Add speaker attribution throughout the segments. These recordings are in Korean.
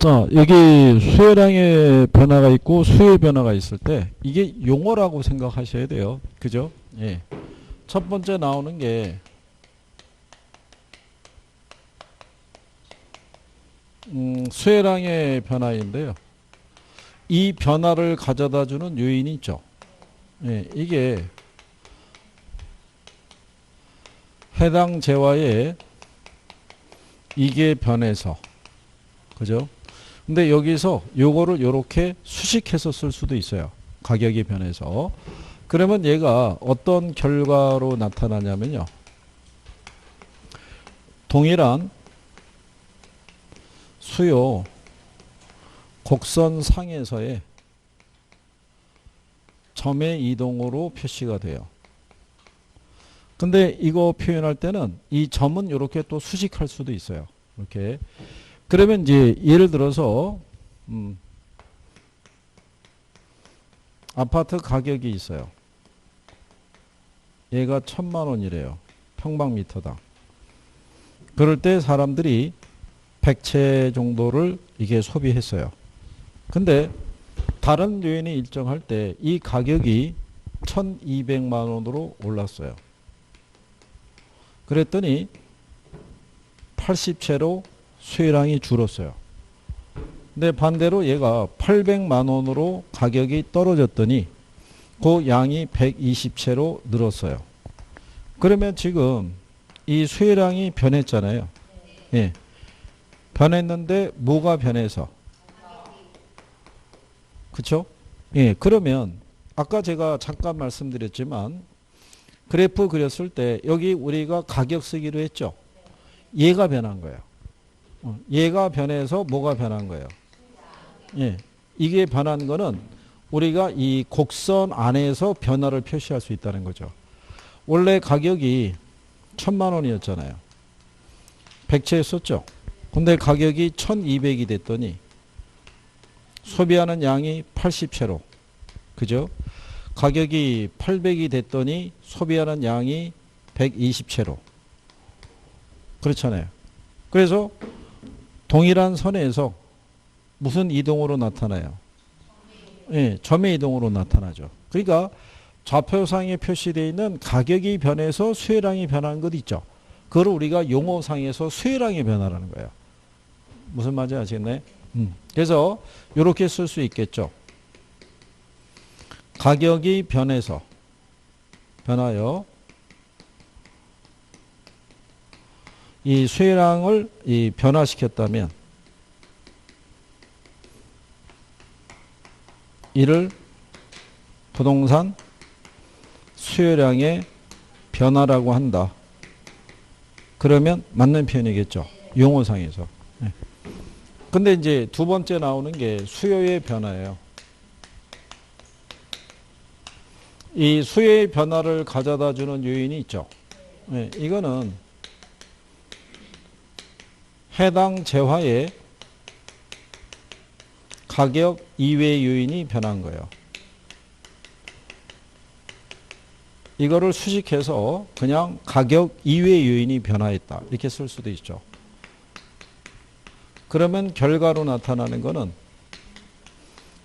Speaker 1: 자, 여기 수혜량의 변화가 있고 수의 변화가 있을 때 이게 용어라고 생각하셔야 돼요. 그죠? 예. 첫 번째 나오는 게 수혜량의 변화인데요. 이 변화를 가져다 주는 요인이 있죠. 예, 이게 해당 재화에 이게 변해서, 그죠? 근데 여기서 요거를 요렇게 수식해서 쓸 수도 있어요. 가격이 변해서. 그러면 얘가 어떤 결과로 나타나냐면요. 동일한 수요 곡선상에서의 점의 이동으로 표시가 돼요. 근데 이거 표현할 때는 이 점은 이렇게 또 수식할 수도 있어요. 이렇게. 그러면 이제 예를 들어서 아파트 가격이 있어요. 얘가 1,000만 원이래요. 평방미터당. 그럴 때 사람들이 100채 정도를 이게 소비했어요. 근데 다른 요인이 일정할 때 이 가격이 1,200만 원으로 올랐어요. 그랬더니 80채로 수혜량이 줄었어요. 근데 반대로 얘가 800만 원으로 가격이 떨어졌더니 그 양이 120채로 늘었어요. 그러면 지금 이 수혜량이 변했잖아요. 예. 변했는데 뭐가 변해서? 그쵸? 예. 그러면 아까 제가 잠깐 말씀드렸지만 그래프 그렸을 때 여기 우리가 가격 쓰기로 했죠. 얘가 변한 거예요. 얘가 변해서 뭐가 변한 거예요? 예. 이게 변한 거는 우리가 이 곡선 안에서 변화를 표시할 수 있다는 거죠. 원래 가격이 1,000만 원이었잖아요. 100채 썼죠. 근데 가격이 1,200이 됐더니 소비하는 양이 80채로. 그죠? 가격이 800이 됐더니 소비하는 양이 120채로. 그렇잖아요. 그래서 동일한 선에서 무슨 이동으로 나타나요? 예, 점의 이동으로 나타나죠. 그러니까 좌표상에 표시되어 있는 가격이 변해서 수혜량이 변한 것 있죠. 그걸 우리가 용어상에서 수혜량의 변화라는 거예요. 무슨 말인지 아시겠나요? 그래서 이렇게 쓸 수 있겠죠. 가격이 변해서 변하여 이 수혜량을 변화시켰다면 이를 부동산 수혜량의 변화라고 한다. 그러면 맞는 표현이겠죠. 용어상에서. 네. 근데 이제 두 번째 나오는 게 수요의 변화예요. 이 수요의 변화를 가져다 주는 요인이 있죠. 네. 이거는 해당 재화의 가격 이외의 요인이 변한 거예요. 이거를 수식해서 그냥 가격 이외의 요인이 변화했다. 이렇게 쓸 수도 있죠. 그러면 결과로 나타나는 것은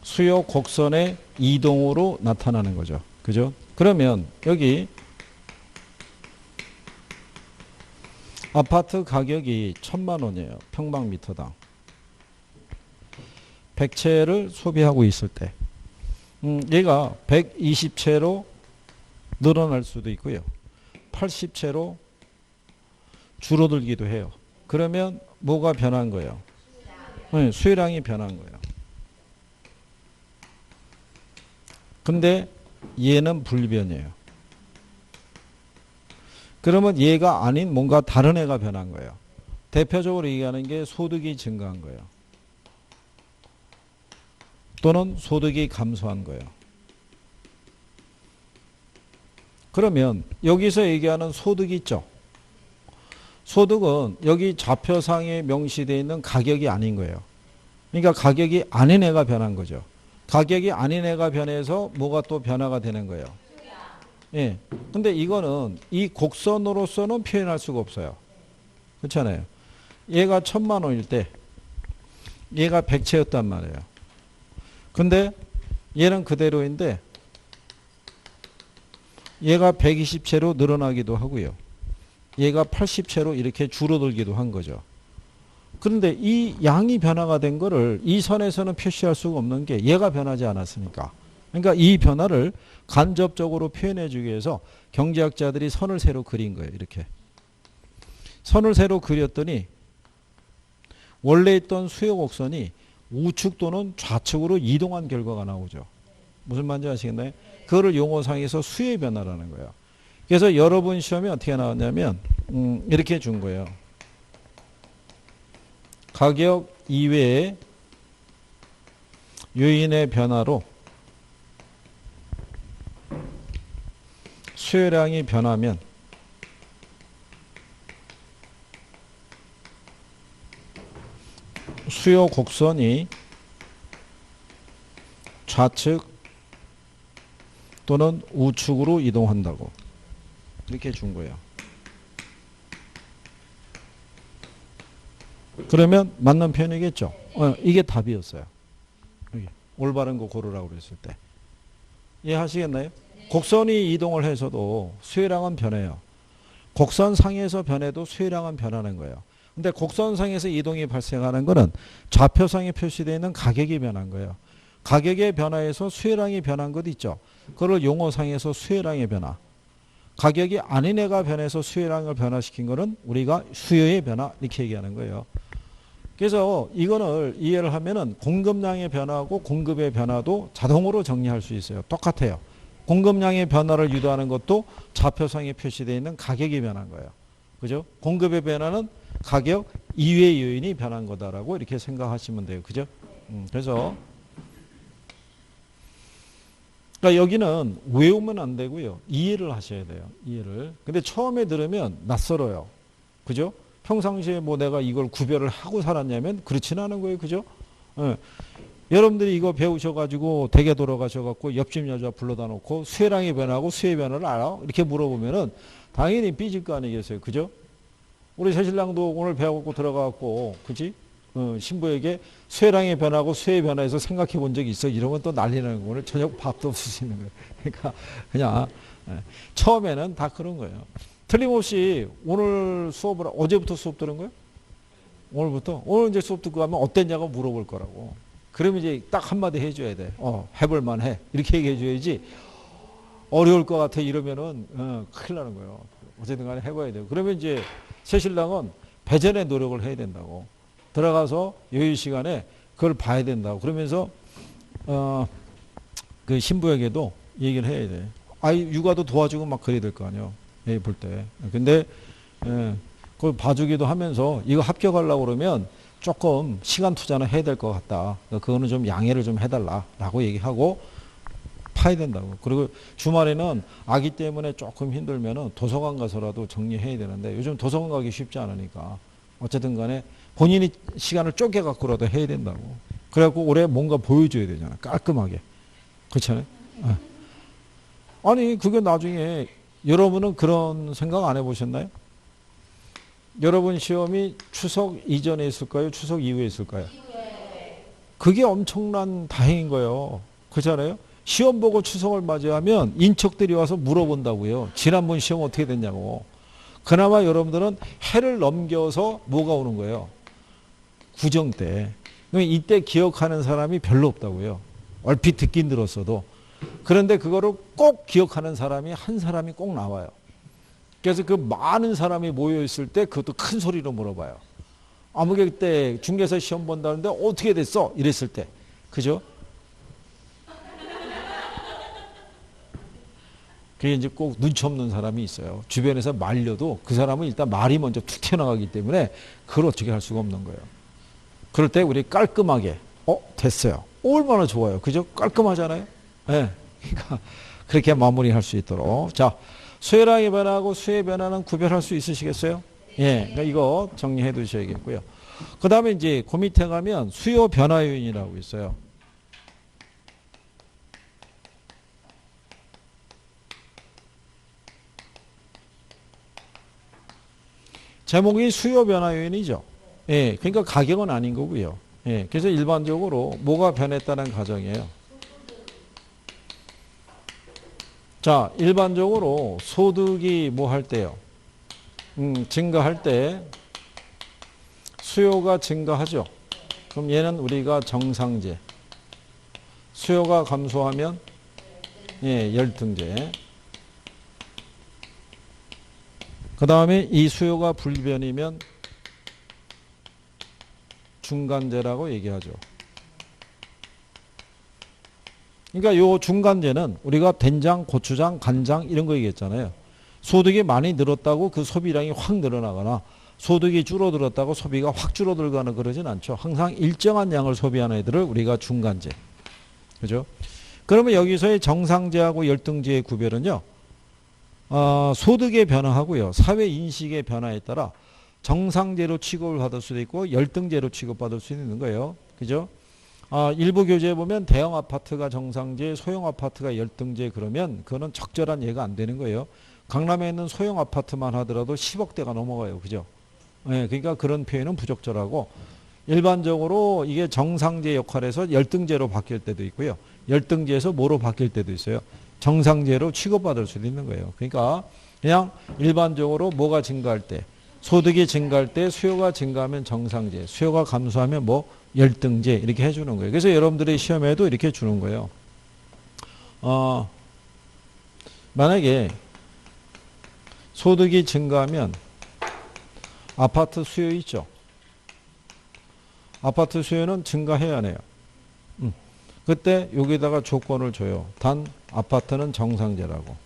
Speaker 1: 수요 곡선의 이동으로 나타나는 거죠. 그죠? 그러면 여기 아파트 가격이 1,000만 원이에요. 평방미터당. 100채를 소비하고 있을 때 얘가 120채로 늘어날 수도 있고요. 80채로 줄어들기도 해요. 그러면 뭐가 변한 거예요? 네, 수혜량이 변한 거예요. 근데 얘는 불변이에요. 그러면 얘가 아닌 뭔가 다른 애가 변한 거예요. 대표적으로 얘기하는 게 소득이 증가한 거예요. 또는 소득이 감소한 거예요. 그러면 여기서 얘기하는 소득이 있죠. 소득은 여기 좌표상에 명시되어 있는 가격이 아닌 거예요. 그러니까 가격이 아닌 애가 변한 거죠. 가격이 아닌 애가 변해서 뭐가 또 변화가 되는 거예요. 예. 근데 이거는 이 곡선으로서는 표현할 수가 없어요. 그렇잖아요. 얘가 1,000만 원일 때 얘가 100채였단 말이에요. 근데 얘는 그대로인데 얘가 120채로 늘어나기도 하고요. 얘가 80채로 이렇게 줄어들기도 한 거죠. 그런데 이 양이 변화가 된 거를 이 선에서는 표시할 수가 없는 게 얘가 변하지 않았으니까. 그러니까 이 변화를 간접적으로 표현해 주기 위해서 경제학자들이 선을 새로 그린 거예요. 이렇게. 선을 새로 그렸더니 원래 있던 수요 곡선이 우측 또는 좌측으로 이동한 결과가 나오죠. 무슨 말인지 아시겠나요? 그거를 용어상에서 수의 변화라는 거예요. 그래서 여러분 시험에 어떻게 나왔냐면 이렇게 준 거예요. 가격 이외의 요인의 변화로 수요량이 변하면 수요 곡선이 좌측 또는 우측으로 이동한다고 이렇게 준 거예요. 그러면 맞는 표현이겠죠. 이게 답이었어요. 여기 올바른 거 고르라고 그랬을 때. 이해하시겠나요? 곡선이 이동을 해서도 수요량은 변해요. 곡선상에서 변해도 수요량은 변하는 거예요. 근데 곡선상에서 이동이 발생하는 것은 좌표상에 표시되어 있는 가격이 변한 거예요. 가격의 변화에서 수요량이 변한 것 있죠. 그걸 용어상에서 수요량의 변화. 가격이 아닌 애가 변해서 수요량을 변화시킨 것은 우리가 수요의 변화 이렇게 얘기하는 거예요. 그래서 이거를 이해를 하면은 공급량의 변화하고 공급의 변화도 자동으로 정리할 수 있어요. 똑같아요. 공급량의 변화를 유도하는 것도 좌표상에 표시되어 있는 가격이 변한 거예요. 그죠? 공급의 변화는 가격 이외의 요인이 변한 거다라고 이렇게 생각하시면 돼요. 그죠? 그래서 그러니까 여기는 외우면 안 되고요. 이해를 하셔야 돼요. 이해를. 근데 처음에 들으면 낯설어요. 그죠? 평상시에 뭐 내가 이걸 구별을 하고 살았냐면 그렇지는 않은 거예요. 그죠? 예. 여러분들이 이거 배우셔가지고 댁에 돌아가셔갖고 옆집 여자 불러다 놓고 수혜량이 변하고 수혜 변화를 알아? 이렇게 물어보면은 당연히 삐질 거 아니겠어요. 그죠? 우리 새신랑도 오늘 배워갖고 들어가갖고, 그지? 신부에게 수혜량이 변하고 수혜 변화에서 생각해 본 적이 있어. 이러면 또 난리 나는 거예요. 오늘 저녁 밥도 없을 수 있는 거예요. 그러니까 그냥 처음에는 다 그런 거예요. 틀림없이 오늘 수업을 어제부터 수업 들은 거예요? 오늘부터? 오늘 이제 수업 듣고 가면 어땠냐고 물어볼 거라고. 그러면 이제 딱 한마디 해줘야 돼. 해볼 만해. 이렇게 얘기해 줘야지. 어려울 것 같아. 이러면은, 큰일 나는 거예요. 어쨌든 간에 해봐야 돼요. 그러면 이제 새신랑은 배전의 노력을 해야 된다고. 들어가서 여유 시간에 그걸 봐야 된다고. 그러면서, 그 신부에게도 얘기를 해야 돼. 아이, 육아도 도와주고 막 그래야 될 거 아니에요. 애 볼 때. 근데, 그걸 봐주기도 하면서 이거 합격하려고 그러면 조금 시간 투자는 해야 될 것 같다. 그거는 좀 양해를 좀 해달라라고 얘기하고 파야 된다고. 그리고 주말에는 아기 때문에 조금 힘들면은 도서관 가서라도 정리해야 되는데 요즘 도서관 가기 쉽지 않으니까 어쨌든 간에 본인이 시간을 쪼개 갖고라도 해야 된다고. 그래갖고 올해 뭔가 보여줘야 되잖아. 깔끔하게. 그렇잖아요. 아니 그게 나중에 여러분은 그런 생각 안 해보셨나요? 여러분 시험이 추석 이전에 있을까요? 추석 이후에 있을까요? 그게 엄청난 다행인 거예요. 그렇잖아요? 시험 보고 추석을 맞이하면 인척들이 와서 물어본다고요. 지난번 시험 어떻게 됐냐고. 그나마 여러분들은 해를 넘겨서 뭐가 오는 거예요? 구정 때. 이때 기억하는 사람이 별로 없다고요. 얼핏 듣긴 들었어도. 그런데 그거를 꼭 기억하는 사람이 한 사람이 꼭 나와요. 그래서 그 많은 사람이 모여 있을 때 그것도 큰 소리로 물어봐요. 아무개 때 중개사 시험 본다는데 어떻게 됐어? 이랬을 때. 그죠? 그게 이제 꼭 눈치 없는 사람이 있어요. 주변에서 말려도 그 사람은 일단 말이 먼저 툭 튀어나가기 때문에 그걸 어떻게 할 수가 없는 거예요. 그럴 때 우리 깔끔하게 됐어요. 얼마나 좋아요. 그죠? 깔끔하잖아요. 네. 그러니까 그렇게 마무리할 수 있도록. 자, 수혜량이 변화하고 수의 변화는 구별할 수 있으시겠어요? 예. 그러니까 이거 정리해 두셔야겠고요. 그 다음에 이제 그 밑에 가면 수요 변화 요인이라고 있어요. 제목이 수요 변화 요인이죠. 예. 그러니까 가격은 아닌 거고요. 예, 그래서 일반적으로 뭐가 변했다는 가정이에요. 자, 일반적으로 소득이 뭐 할 때요? 증가할 때 수요가 증가하죠. 그럼 얘는 우리가 정상제. 수요가 감소하면 예, 열등제. 그 다음에 이 수요가 불변이면 중간제라고 얘기하죠. 그러니까 요 중간제는 우리가 된장, 고추장, 간장 이런 거 얘기했잖아요. 소득이 많이 늘었다고 그 소비량이 확 늘어나거나 소득이 줄어들었다고 소비가 확 줄어들거나 그러진 않죠. 항상 일정한 양을 소비하는 애들을 우리가 중간제. 그죠? 그러면 여기서의 정상제하고 열등제의 구별은요. 소득의 변화하고요. 사회 인식의 변화에 따라 정상제로 취급을 받을 수도 있고 열등제로 취급받을 수 있는 거예요. 그죠? 일부 교재에 보면 대형 아파트가 정상제, 소형 아파트가 열등제 그러면 그거는 적절한 예가 안 되는 거예요. 강남에 있는 소형 아파트만 하더라도 10억대가 넘어가요. 그죠? 네, 그러니까 그런 표현은 부적절하고 일반적으로 이게 정상제 역할에서 열등제로 바뀔 때도 있고요. 열등제에서 뭐로 바뀔 때도 있어요. 정상제로 취급받을 수도 있는 거예요. 그러니까 그냥 일반적으로 뭐가 증가할 때 소득이 증가할 때 수요가 증가하면 정상제, 수요가 감소하면 뭐 열등제 이렇게 해주는 거예요. 그래서 여러분들의 시험에도 이렇게 주는 거예요. 만약에 소득이 증가하면 아파트 수요 있죠. 아파트 수요는 증가해야 하네요. 그때 여기다가 조건을 줘요. 단 아파트는 정상제라고.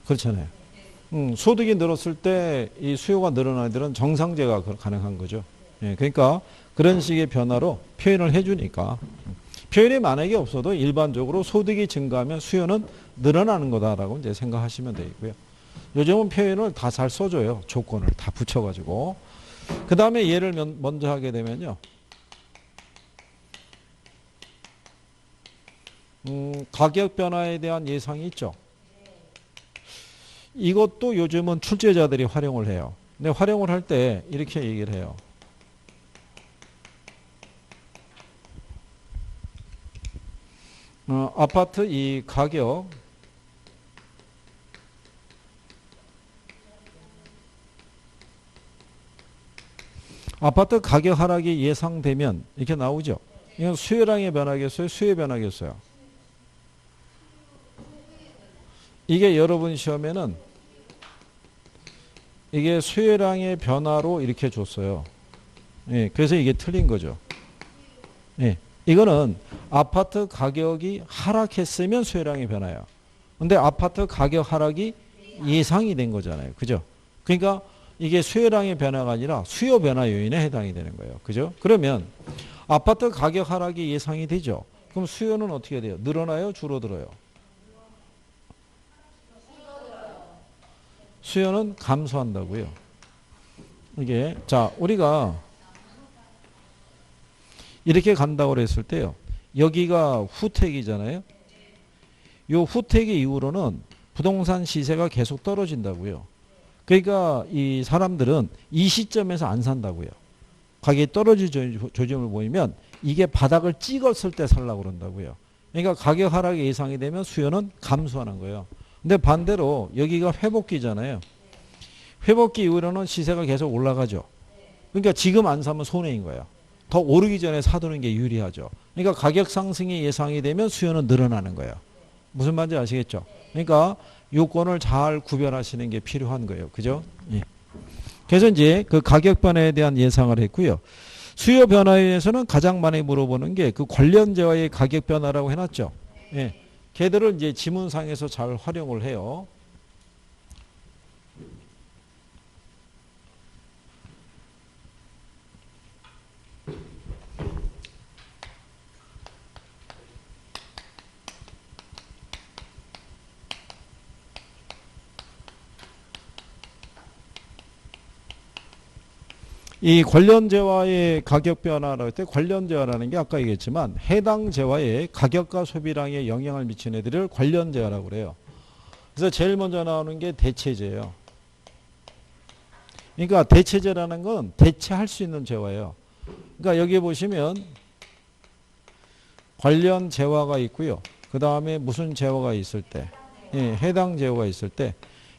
Speaker 1: 그렇잖아요. 소득이 늘었을 때 이 수요가 늘어난 애들은 정상제가 가능한 거죠. 예, 그러니까 그런 식의 변화로 표현을 해주니까 표현이 만약에 없어도 일반적으로 소득이 증가하면 수요는 늘어나는 거다라고 이제 생각하시면 되고요. 요즘은 표현을 다 잘 써줘요. 조건을 다 붙여가지고. 그 다음에 예를 먼저 하게 되면요. 가격 변화에 대한 예상이 있죠. 이것도 요즘은 출제자들이 활용을 해요. 근데 활용을 할 때 이렇게 얘기를 해요. 아파트 이 가격 아파트 가격 하락이 예상되면 이렇게 나오죠. 이건 수요량의 변화겠어요? 수요의 변화겠어요? 이게 여러분 시험에는 이게 수요량의 변화로 이렇게 줬어요. 예, 그래서 이게 틀린 거죠. 예, 이거는 아파트 가격이 하락했으면 수요량이 변화요. 근데 아파트 가격 하락이 예상이 된 거잖아요. 그죠? 그러니까 이게 수요량의 변화가 아니라 수요 변화 요인에 해당이 되는 거예요. 그죠? 그러면 아파트 가격 하락이 예상이 되죠. 그럼 수요는 어떻게 돼요? 늘어나요? 줄어들어요? 수요는 감소한다고요. 이게 자 우리가 이렇게 간다고 했을 때요. 여기가 후택이잖아요. 이 후택의 이후로는 부동산 시세가 계속 떨어진다고요. 그러니까 이 사람들은 이 시점에서 안 산다고요. 가격이 떨어질 조짐을 보이면 이게 바닥을 찍었을 때 살라고 그런다고요. 그러니까 가격 하락이 예상이 되면 수요는 감소하는 거예요. 근데 반대로 여기가 회복기잖아요. 회복기 이후로는 시세가 계속 올라가죠. 그러니까 지금 안 사면 손해인 거예요. 더 오르기 전에 사두는 게 유리하죠. 그러니까 가격 상승이 예상이 되면 수요는 늘어나는 거예요. 무슨 말인지 아시겠죠? 그러니까 요건을 잘 구별하시는 게 필요한 거예요. 그죠? 예. 그래서 이제 그 가격 변화에 대한 예상을 했고요. 수요 변화에 대해서는 가장 많이 물어보는 게 그 관련제와의 가격 변화라고 해놨죠. 예. 걔들을 이제 지문상에서 잘 활용을 해요. 이 관련제와의 가격 변화라고 할 때 관련제와라는 게 아까 얘기했지만 해당 제와의 가격과 소비량에 영향을 미치는 애들을 관련제와라고 그래요. 그래서 제일 먼저 나오는 게 대체제예요. 그러니까 대체재라는 건 대체할 수 있는 재화예요. 그러니까 여기 보시면 관련 재화가 있고요. 그 다음에 무슨 재화가 있을 때, 예, 해당 재화가 있을 때,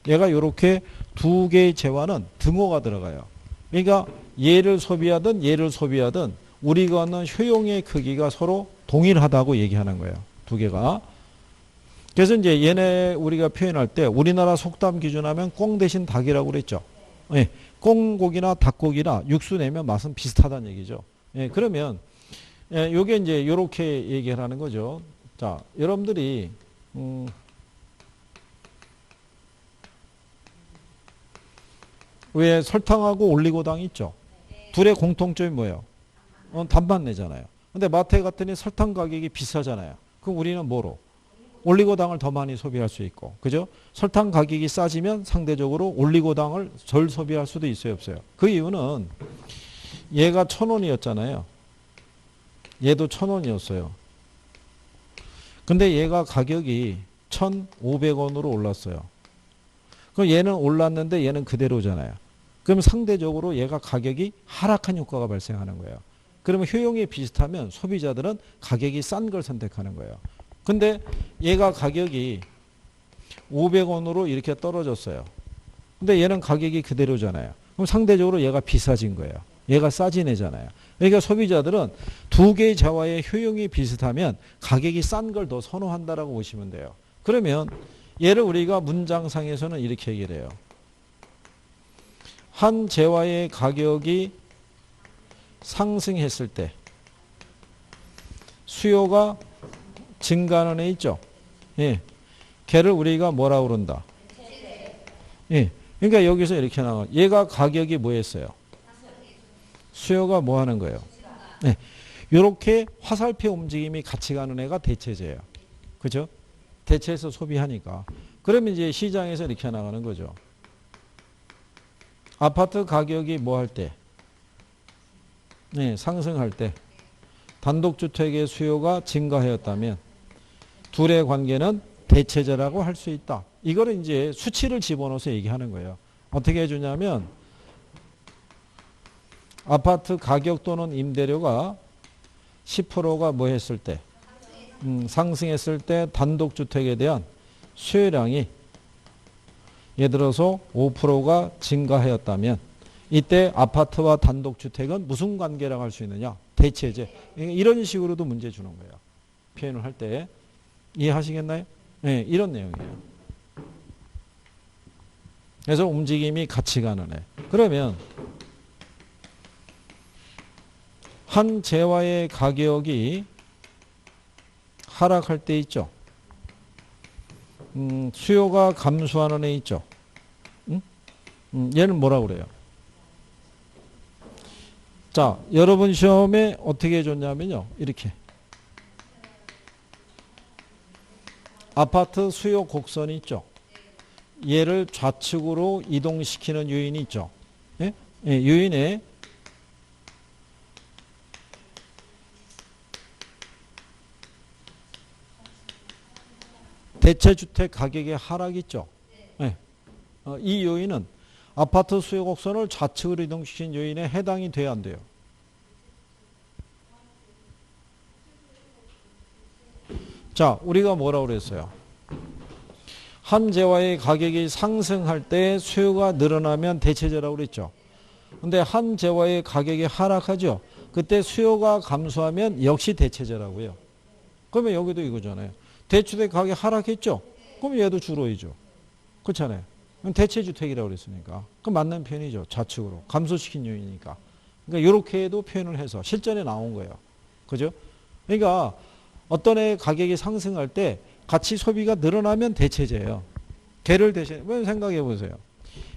Speaker 1: 얘가 이렇게 두 개의 재화는 등호가 들어가요. 그러니까 얘를 소비하든 얘를 소비하든 우리가 얻는 효용의 크기가 서로 동일하다고 얘기하는 거예요. 두 개가. 그래서 이제 얘네 우리가 표현할 때 우리나라 속담 기준하면 꽁 대신 닭이라고 그랬죠. 예, 꽁고기나 닭고기나 육수 내면 맛은 비슷하다는 얘기죠. 예, 그러면 예, 요게 이제 요렇게 얘기를 하는 거죠. 자, 여러분들이 왜 설탕하고 올리고당 있죠? 둘의 공통점이 뭐예요? 단맛 내잖아요. 근데 마트에 갔더니 설탕 가격이 비싸잖아요. 그럼 우리는 뭐로? 올리고당을 더 많이 소비할 수 있고, 그죠? 설탕 가격이 싸지면 상대적으로 올리고당을 덜 소비할 수도 있어요, 없어요? 그 이유는 얘가 1,000원이었잖아요. 얘도 1,000원이었어요. 근데 얘가 가격이 1,500원으로 올랐어요. 그럼 얘는 올랐는데 얘는 그대로잖아요. 그럼 상대적으로 얘가 가격이 하락한 효과가 발생하는 거예요. 그러면 효용이 비슷하면 소비자들은 가격이 싼 걸 선택하는 거예요. 근데 얘가 가격이 500원으로 이렇게 떨어졌어요. 근데 얘는 가격이 그대로잖아요. 그럼 상대적으로 얘가 비싸진 거예요. 얘가 싸진 애잖아요. 그러니까 소비자들은 두 개의 재화의 효용이 비슷하면 가격이 싼 걸 더 선호한다라고 보시면 돼요. 그러면 얘를 우리가 문장상에서는 이렇게 얘기를 해요. 한 재화의 가격이 상승했을 때 수요가 증가하는 애 있죠. 예. 걔를 우리가 뭐라고 그런다? 예. 그러니까 여기서 이렇게 나와. 얘가 가격이 뭐였어요? 수요가 뭐 하는 거예요? 네. 이렇게 화살표 움직임이 같이 가는 애가 대체재예요. 그죠? 대체해서 소비하니까. 그러면 이제 시장에서 이렇게 나가는 거죠. 아파트 가격이 뭐 할 때? 네, 상승할 때. 단독주택의 수요가 증가하였다면 둘의 관계는 대체재라고 할 수 있다. 이거를 이제 수치를 집어넣어서 얘기하는 거예요. 어떻게 해주냐면 아파트 가격 또는 임대료가 10%가 뭐 했을 때? 상승했을 때 단독주택에 대한 수요량이 예를 들어서 5%가 증가하였다면 이때 아파트와 단독주택은 무슨 관계라고 할 수 있느냐? 대체재. 이런 식으로도 문제 주는 거예요. 표현을 할 때. 이해하시겠나요? 네, 이런 내용이에요. 그래서 움직임이 같이 가는 애. 그러면 한 재화의 가격이 하락할 때 있죠. 수요가 감소하는 애 있죠. 얘는 뭐라고 그래요? 자, 여러분 시험에 어떻게 해줬냐면요. 이렇게. 아파트 수요 곡선이 있죠. 얘를 좌측으로 이동시키는 요인이 있죠. 예? 예, 요인에 대체주택 가격의 하락이 있죠. 네. 이 요인은 아파트 수요 곡선을 좌측으로 이동시킨 요인에 해당이 돼야 안 돼요. 자, 우리가 뭐라고 그랬어요? 한 재화의 가격이 상승할 때 수요가 늘어나면 대체재라고 그랬죠. 근데 한 재화의 가격이 하락하죠. 그때 수요가 감소하면 역시 대체재라고요. 그러면 여기도 이거잖아요. 대주택 가격 하락했죠? 그럼 얘도 줄어이죠. 그렇잖아요. 대체주택이라고 그랬으니까. 그 맞는 표현이죠. 좌측으로. 감소시킨 요인이니까. 그러니까 이렇게 해도 표현을 해서 실전에 나온 거예요. 그죠? 그러니까 어떤 애 가격이 상승할 때 같이 소비가 늘어나면 대체재예요. 걔를 대신, 생각해 보세요.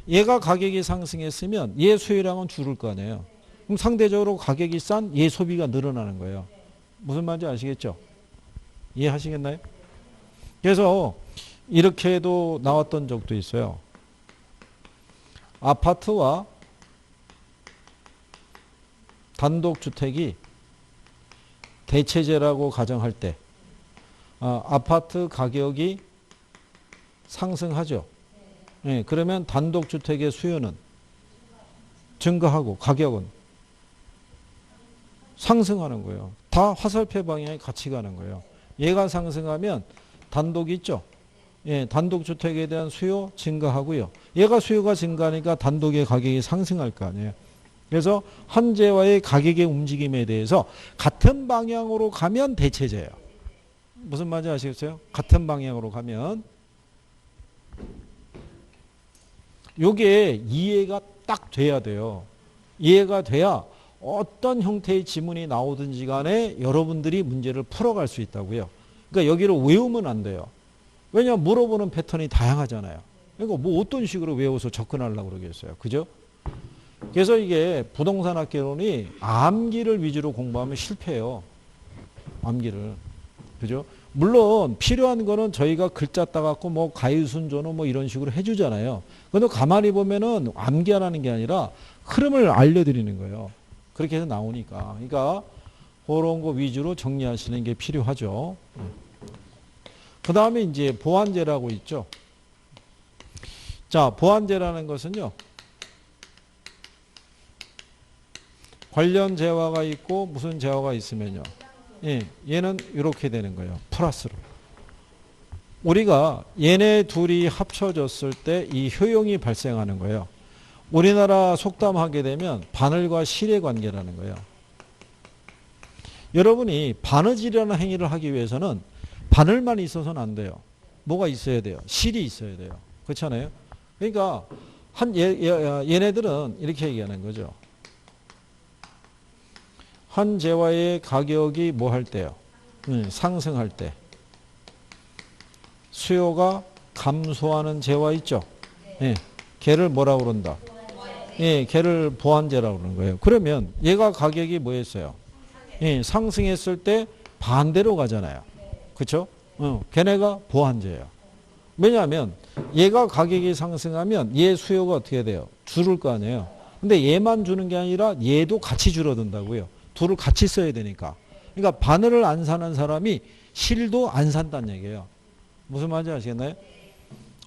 Speaker 1: 얘가 가격이 상승했으면 얘 수요량은 줄을 거 아니에요. 그럼 상대적으로 가격이 싼 얘 소비가 늘어나는 거예요. 무슨 말인지 아시겠죠? 이해하시겠나요? 그래서 이렇게도 나왔던 적도 있어요. 아파트와 단독주택이 대체재라고 가정할 때 아파트 가격이 상승하죠. 네, 그러면 단독주택의 수요는 증가하고 가격은 상승하는 거예요. 다 화살표 방향에 같이 가는 거예요. 얘가 상승하면 단독이 있죠. 예, 단독주택에 대한 수요 증가하고요. 얘가 수요가 증가하니까 단독의 가격이 상승할 거 아니에요. 그래서 한재와의 가격의 움직임에 대해서 같은 방향으로 가면 대체제예요. 무슨 말인지 아시겠어요? 같은 방향으로 가면. 요게 이해가 딱 돼야 돼요. 이해가 돼야 어떤 형태의 지문이 나오든지 간에 여러분들이 문제를 풀어갈 수 있다고요. 그러니까 여기로 외우면 안 돼요. 왜냐하면 물어보는 패턴이 다양하잖아요. 그러니까 뭐 어떤 식으로 외워서 접근하려고 그러겠어요. 그죠? 그래서 이게 부동산 학개론이 암기를 위주로 공부하면 실패해요. 암기를. 그죠? 물론 필요한 거는 저희가 글자 따갖고 뭐 가유순조는 뭐 이런 식으로 해주잖아요. 근데 가만히 보면은 암기하라는 게 아니라 흐름을 알려드리는 거예요. 그렇게 해서 나오니까. 그러니까 그런 거 위주로 정리하시는 게 필요하죠. 그 다음에 이제 보완제라고 있죠. 자, 보완제라는 것은요. 관련 재화가 있고 무슨 재화가 있으면요. 예, 얘는 이렇게 되는 거예요. 플러스로. 우리가 얘네 둘이 합쳐졌을 때 이 효용이 발생하는 거예요. 우리나라 속담하게 되면 바늘과 실의 관계라는 거예요. 여러분이 바느질이라는 행위를 하기 위해서는 바늘만 있어서는 안 돼요. 뭐가 있어야 돼요? 실이 있어야 돼요. 그렇잖아요? 그러니까 얘네들은 이렇게 얘기하는 거죠. 한 재화의 가격이 뭐 할 때요? 상승할 때. 수요가 감소하는 재화 있죠? 예, 걔를 뭐라고 그런다? 예, 걔를 보완제라고 그러는 거예요. 그러면 얘가 가격이 뭐였어요? 예, 상승했을 때 반대로 가잖아요. 그렇죠? 걔네가 보완제예요. 왜냐하면 얘가 가격이 상승하면 얘 수요가 어떻게 돼요? 줄을 거 아니에요. 근데 얘만 주는 게 아니라 얘도 같이 줄어든다고요. 둘을 같이 써야 되니까. 그러니까 바늘을 안 사는 사람이 실도 안 산다는 얘기예요. 무슨 말인지 아시겠나요?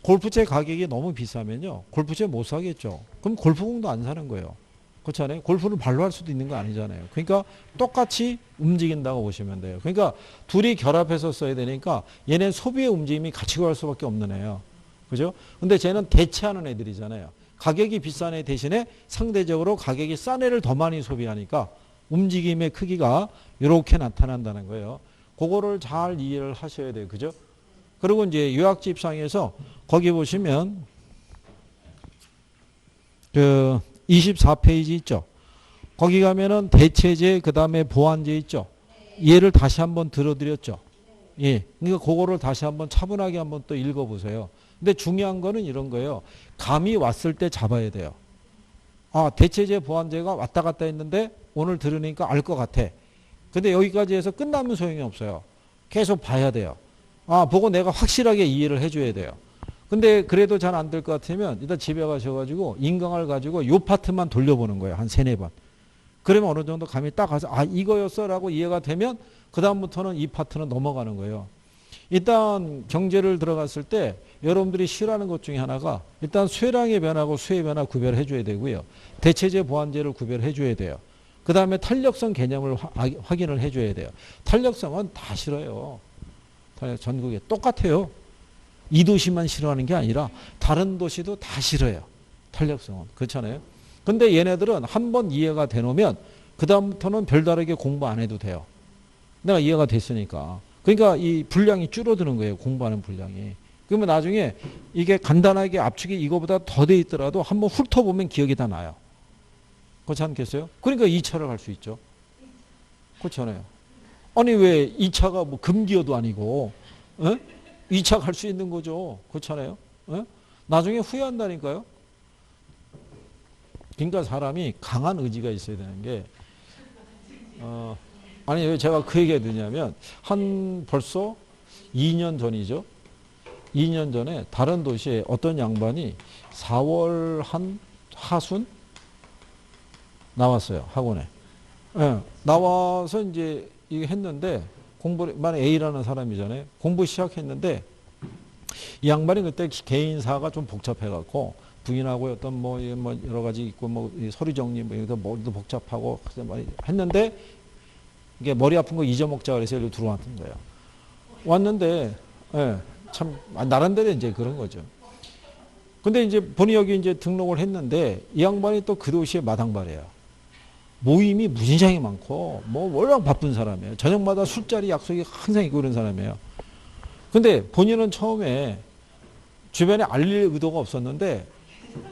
Speaker 1: 골프채 가격이 너무 비싸면요. 골프채 못 사겠죠. 그럼 골프공도 안 사는 거예요. 그렇잖아요. 골프를 발로 할 수도 있는 거 아니잖아요. 그러니까 똑같이 움직인다고 보시면 돼요. 그러니까 둘이 결합해서 써야 되니까 얘네 소비의 움직임이 같이 갈 수밖에 없는 애예요. 그죠? 근데 쟤는 대체하는 애들이잖아요. 가격이 비싼 애 대신에 상대적으로 가격이 싼 애를 더 많이 소비하니까 움직임의 크기가 이렇게 나타난다는 거예요. 그거를 잘 이해를 하셔야 돼요. 그죠? 그리고 이제 요약집상에서 거기 보시면 그 24페이지 있죠. 거기 가면은 대체제 그다음에 보완제 있죠. 얘를 다시 한번 들어드렸죠. 예. 그러니까 그거를 다시 한번 차분하게 한번 또 읽어보세요. 근데 중요한 거는 이런 거예요. 감이 왔을 때 잡아야 돼요. 아, 대체제 보완제가 왔다 갔다 했는데 오늘 들으니까 알 것 같아. 근데 여기까지 해서 끝나면 소용이 없어요. 계속 봐야 돼요. 아, 보고 내가 확실하게 이해를 해줘야 돼요. 근데 그래도 잘 안 될 것 같으면 일단 집에 가셔가지고 인강을 가지고 요 파트만 돌려보는 거예요. 한 3-4번. 그러면 어느 정도 감이 딱 가서 아, 이거였어 라고 이해가 되면 그 다음부터는 이 파트는 넘어가는 거예요. 일단 경제를 들어갔을 때 여러분들이 싫어하는 것 중에 하나가 일단 수혜량의 변화하고 수혜 변화 구별해 줘야 되고요. 대체제 보완제를 구별해 줘야 돼요. 그 다음에 탄력성 개념을 확인을 해줘야 돼요. 탄력성은 다 싫어요. 전국에 똑같아요. 이 도시만 싫어하는 게 아니라 다른 도시도 다 싫어요. 탄력성은. 그렇잖아요. 근데 얘네들은 한번 이해가 되놓으면 그 다음부터는 별다르게 공부 안 해도 돼요. 내가 이해가 됐으니까. 그러니까 이 분량이 줄어드는 거예요. 공부하는 분량이. 그러면 나중에 이게 간단하게 압축이 이거보다 더 돼 있더라도 한번 훑어보면 기억이 다 나요. 그렇지 않겠어요? 그러니까 2차를 갈 수 있죠. 그렇잖아요. 아니 왜 2차가 뭐 금기어도 아니고 2차 갈 수 있는 거죠. 그렇잖아요. 나중에 후회한다니까요. 그러니까 사람이 강한 의지가 있어야 되는 게 아니 왜 제가 그 얘기가 되냐면 한 벌써 2년 전이죠. 2년 전에 다른 도시에 어떤 양반이 4월 한 하순 나왔어요. 학원에. 네, 나와서 이제 이거 했는데 공부를 만약 A라는 사람이잖아요. 공부 시작했는데 이 양반이 그때 개인사가 좀 복잡해갖고 부인하고 어떤 뭐 여러 가지 있고 뭐 서류 정리 뭐 이런 머리도 복잡하고 했는데 이게 머리 아픈 거 잊어먹자 그래서 여기 들어왔던 거예요. 왔는데 예, 참 나름대로 이제 그런 거죠. 근데 이제 본인이 여기 이제 등록을 했는데 이 양반이 또 그 도시에 마당발이에요. 모임이 무진장이 많고 뭐 워낙 바쁜 사람이에요. 저녁마다 술자리 약속이 항상 있고 그런 사람이에요. 근데 본인은 처음에 주변에 알릴 의도가 없었는데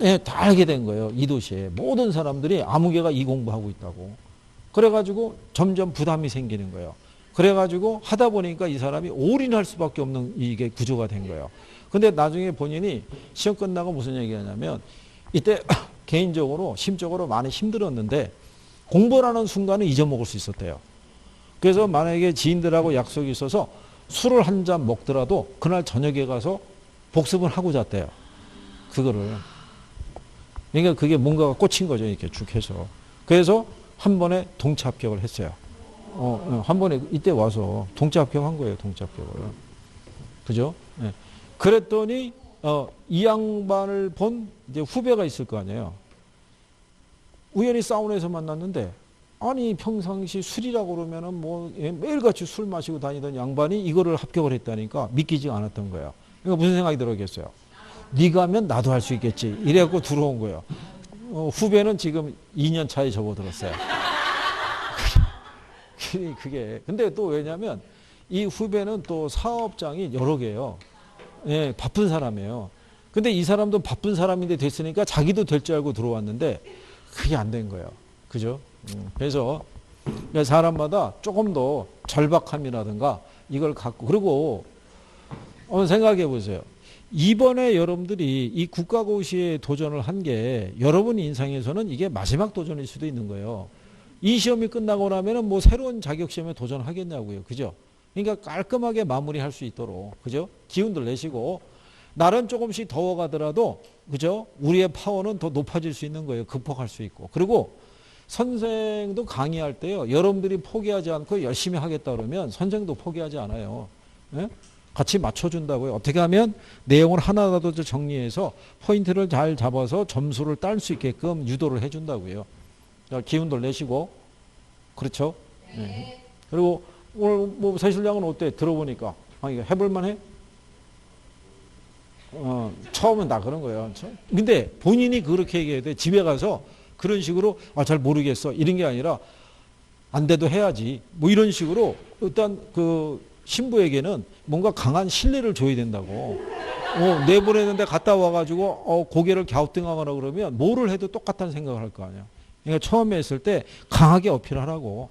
Speaker 1: 예, 다 알게 된 거예요. 이 도시에 모든 사람들이 아무개가 이 공부하고 있다고. 그래가지고 점점 부담이 생기는 거예요. 그래가지고 하다 보니까 이 사람이 올인할 수밖에 없는 이게 구조가 된 거예요. 근데 나중에 본인이 시험 끝나고 무슨 얘기하냐면 이때 개인적으로 심적으로 많이 힘들었는데 공부라는 순간을 잊어먹을 수 있었대요. 그래서 만약에 지인들하고 약속이 있어서 술을 한 잔 먹더라도 그날 저녁에 가서 복습을 하고 잤대요. 그거를. 그러니까 그게 뭔가가 꽂힌 거죠. 이렇게 쭉 해서. 그래서 한 번에 동차 합격을 했어요. 한 번에 이때 와서 동차 합격한 거예요. 동차 합격을. 그죠? 네. 그랬더니 이 양반을 본 이제 후배가 있을 거 아니에요. 우연히 사우나에서 만났는데 아니 평상시 술이라고 그러면은 뭐 매일같이 술 마시고 다니던 양반이 이거를 합격을 했다니까 믿기지 않았던 거예요. 그러니까 무슨 생각이 들었겠어요? 네가 하면 나도 할 수 있겠지. 이래갖고 들어온 거예요. 후배는 지금 2년 차에 접어들었어요. 그게 근데 또 왜냐면 이 후배는 또 사업장이 여러 개예요. 예, 바쁜 사람이에요. 근데 이 사람도 바쁜 사람인데 됐으니까 자기도 될 줄 알고 들어왔는데 그게 안 된 거예요. 그죠? 그래서 사람마다 조금 더 절박함이라든가 이걸 갖고 그리고 한번 생각해 보세요. 이번에 여러분들이 이 국가고시에 도전을 한 게 여러분 인생에서는 이게 마지막 도전일 수도 있는 거예요. 이 시험이 끝나고 나면은 뭐 새로운 자격 시험에 도전하겠냐고요. 그죠? 그러니까 깔끔하게 마무리할 수 있도록 그죠? 기운들 내시고 날은 조금씩 더워가더라도 그죠? 우리의 파워는 더 높아질 수 있는 거예요. 극복할 수 있고. 그리고 선생도 강의할 때요. 여러분들이 포기하지 않고 열심히 하겠다 그러면 선생도 포기하지 않아요. 예? 같이 맞춰준다고요. 어떻게 하면 내용을 하나라도 정리해서 포인트를 잘 잡아서 점수를 딸 수 있게끔 유도를 해준다고요. 기운들 내시고 그렇죠? 네. 그리고 오늘 뭐 세실량은 어때? 들어보니까 이거 해볼만 해? 처음은 다 그런 거예요. 근데 본인이 그렇게 얘기해야 돼. 집에 가서 그런 식으로 잘 모르겠어 이런 게 아니라 안 돼도 해야지 뭐 이런 식으로 일단 그 신부에게는 뭔가 강한 신뢰를 줘야 된다고. 내보내는데 갔다 와가지고 고개를 갸우뚱하거나 그러면 뭐를 해도 똑같다는 생각을 할 거 아니야. 그러니까 처음에 했을 때 강하게 어필하라고.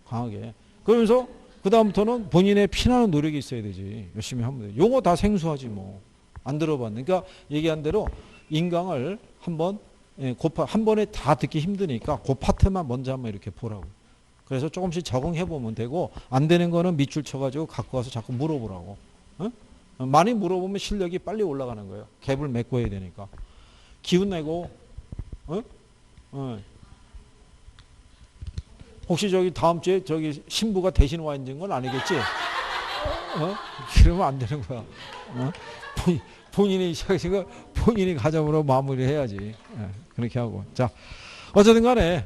Speaker 1: 강하게. 그러면서 그 다음부터는 본인의 피나는 노력이 있어야 되지. 열심히 하면 돼. 용어 다 생소하지 뭐. 안 들어봤네. 그러니까 얘기한 대로 인강을 한번 한 번에 다 듣기 힘드니까 그 파트만 먼저 한번 이렇게 보라고. 그래서 조금씩 적응해 보면 되고 안 되는 거는 밑줄 쳐가지고 갖고 와서 자꾸 물어보라고. 많이 물어보면 실력이 빨리 올라가는 거예요. 갭을 메꿔야 되니까. 기운 내고. 혹시 저기 다음 주에 저기 신부가 대신 와 있는 건 아니겠지? 그러면 안 되는 거야. 본인이 시작하신 거 본인이 가정으로 마무리해야지. 그렇게 하고. 자, 어쨌든 간에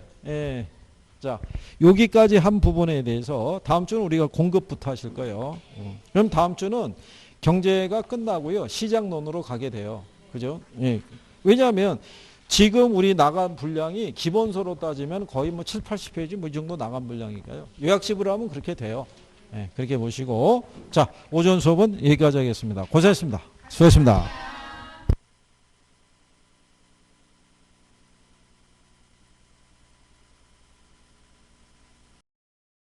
Speaker 1: 자, 여기까지 한 부분에 대해서 다음 주는 우리가 공급부터 하실 거예요. 그럼 다음 주는 경제가 끝나고요. 시장론으로 가게 돼요. 그죠? 왜냐하면 지금 우리 나간 분량이 기본서로 따지면 거의 뭐 7, 80페이지 뭐 이 정도 나간 분량이니까요. 요약집으로 하면 그렇게 돼요. 그렇게 보시고 자, 오전 수업은 여기까지 하겠습니다. 고생했습니다. 수고했습니다.